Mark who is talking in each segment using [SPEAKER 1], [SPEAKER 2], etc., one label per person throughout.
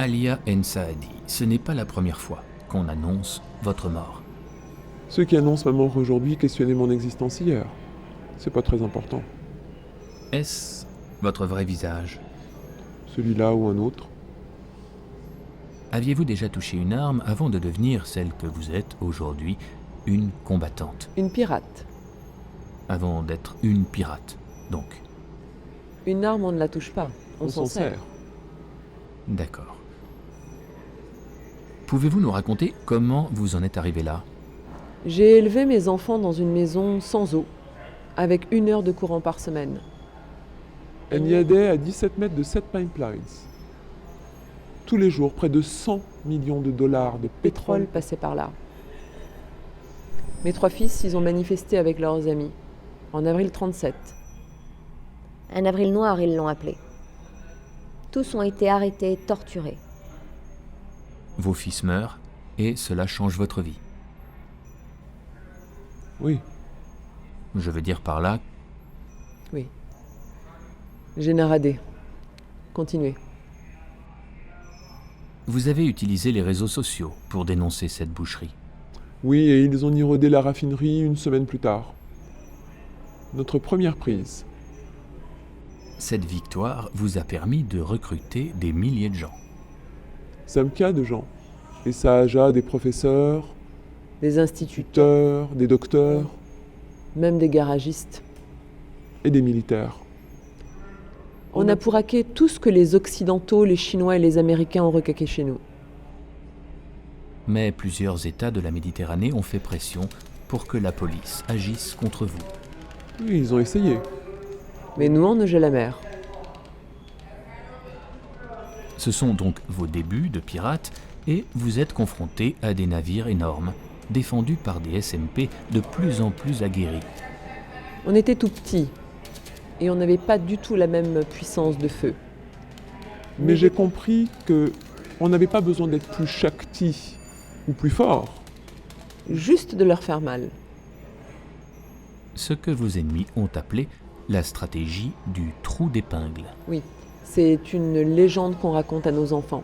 [SPEAKER 1] Alia En Saadi, ce n'est pas la première fois qu'on annonce votre mort.
[SPEAKER 2] Ceux qui annoncent ma mort aujourd'hui questionnaient mon existence hier. C'est pas très important.
[SPEAKER 1] Est-ce votre vrai visage?
[SPEAKER 2] Celui-là ou un autre.
[SPEAKER 1] Aviez-vous déjà touché une arme avant de devenir celle que vous êtes aujourd'hui, une combattante?
[SPEAKER 3] Une pirate.
[SPEAKER 1] Avant d'être une pirate, donc.
[SPEAKER 3] Une arme, on ne la touche pas. On s'en sert.
[SPEAKER 1] D'accord. Pouvez-vous nous raconter comment vous en êtes arrivé là?
[SPEAKER 3] J'ai élevé mes enfants dans une maison sans eau, avec 1 heure de courant par semaine.
[SPEAKER 2] Eniadé à 17 mètres de 7 pipelines. Tous les jours, près de 100 millions de dollars de
[SPEAKER 3] Pétrole passait par là. Mes 3 fils, ils ont manifesté avec leurs amis, en avril 37.
[SPEAKER 4] Un avril noir, ils l'ont appelé. Tous ont été arrêtés, torturés.
[SPEAKER 1] Vos fils meurent et cela change votre vie.
[SPEAKER 2] Oui,
[SPEAKER 1] Je veux dire par là,
[SPEAKER 3] Oui. J'ai naradé. Continuez.
[SPEAKER 1] vous avez utilisé les réseaux sociaux pour dénoncer cette boucherie.
[SPEAKER 2] oui, et ils ont irodé la raffinerie une semaine plus tard. Notre première prise.
[SPEAKER 1] Cette victoire vous a permis de recruter des milliers de gens.
[SPEAKER 2] Ça me cas de gens. Et ça Aja, des professeurs,
[SPEAKER 3] Des instituts,
[SPEAKER 2] tuteurs, des docteurs
[SPEAKER 3] même des garagistes.
[SPEAKER 2] et des militaires.
[SPEAKER 3] On a pourraqué tout ce que les Occidentaux, les Chinois et les Américains ont recaqué chez nous.
[SPEAKER 1] Mais plusieurs États de la Méditerranée ont fait pression pour que la police agisse contre vous.
[SPEAKER 2] Oui, ils ont essayé.
[SPEAKER 3] Mais nous, on nageait la mer.
[SPEAKER 1] Ce sont donc vos débuts de pirates et vous êtes confrontés à des navires énormes, défendus par des SMP de plus en plus aguerris.
[SPEAKER 3] On était tout petits. Et on n'avait pas du tout la même puissance de feu.
[SPEAKER 2] Mais j'ai compris que on n'avait pas besoin d'être plus shakti ou plus fort.
[SPEAKER 3] Juste de leur faire mal.
[SPEAKER 1] Ce que vos ennemis ont appelé la stratégie du trou d'épingle.
[SPEAKER 3] Oui, c'est une légende qu'on raconte à nos enfants.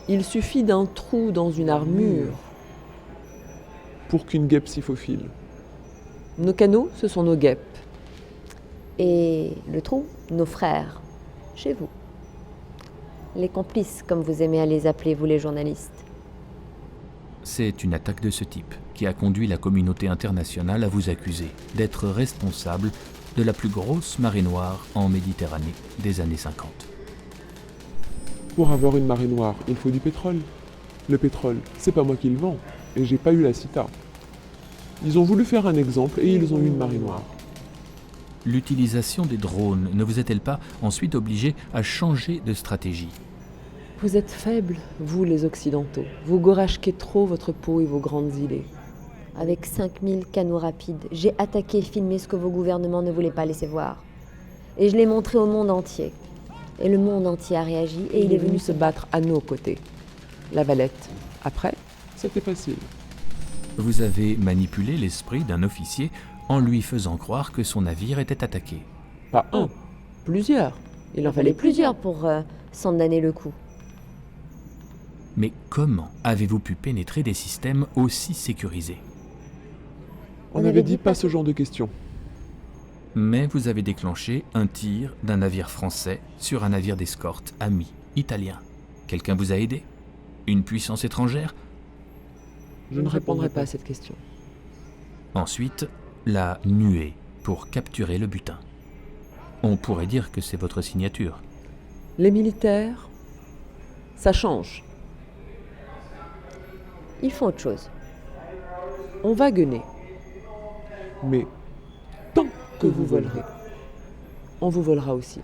[SPEAKER 3] Il suffit d'un trou dans une armure.
[SPEAKER 2] Pour qu'une guêpe s'y faufile.
[SPEAKER 3] Nos canaux, ce sont nos guêpes.
[SPEAKER 4] Et le trou, nos frères, chez vous. Les complices, comme vous aimez à les appeler, vous les journalistes.
[SPEAKER 1] C'est une attaque de ce type qui a conduit la communauté internationale à vous accuser d'être responsable de la plus grosse marée noire en Méditerranée des années 50.
[SPEAKER 2] Pour avoir une marée noire, il faut du pétrole. Le pétrole, c'est pas moi qui le vends, et j'ai pas eu la cita. Ils ont voulu faire un exemple et ils ont eu une marée noire.
[SPEAKER 1] L'utilisation des drones ne vous a-t-elle pas ensuite obligé à changer de stratégie?
[SPEAKER 3] Vous êtes faibles, vous les Occidentaux. Vous gourachquez trop votre peau et vos grandes îlets.
[SPEAKER 4] Avec 5000 canaux rapides, j'ai attaqué et filmé ce que vos gouvernements ne voulaient pas laisser voir. Et je l'ai montré au monde entier. Et le monde entier a réagi et
[SPEAKER 3] Il est venu se battre à nos côtés. La Valette. Après,
[SPEAKER 2] C'était facile.
[SPEAKER 1] Vous avez manipulé l'esprit d'un officier en lui faisant croire que son navire était attaqué.
[SPEAKER 2] Pas un.
[SPEAKER 3] plusieurs. Il en fallait
[SPEAKER 4] plusieurs pour s'en donner le coup.
[SPEAKER 1] Mais comment avez-vous pu pénétrer des systèmes aussi sécurisés?
[SPEAKER 2] On avait dit pas ce genre de questions.
[SPEAKER 1] Mais vous avez déclenché un tir d'un navire français sur un navire d'escorte ami italien. Quelqu'un vous a aidé? Une puissance étrangère?
[SPEAKER 3] Je ne répondrai pas à cette question.
[SPEAKER 1] Ensuite, la nuée pour capturer le butin. On pourrait dire que c'est votre signature.
[SPEAKER 3] Les militaires, ça change.
[SPEAKER 4] Ils font autre chose.
[SPEAKER 3] On va gueuner
[SPEAKER 2] Mais tant
[SPEAKER 3] que vous volerez. On vous volera aussi.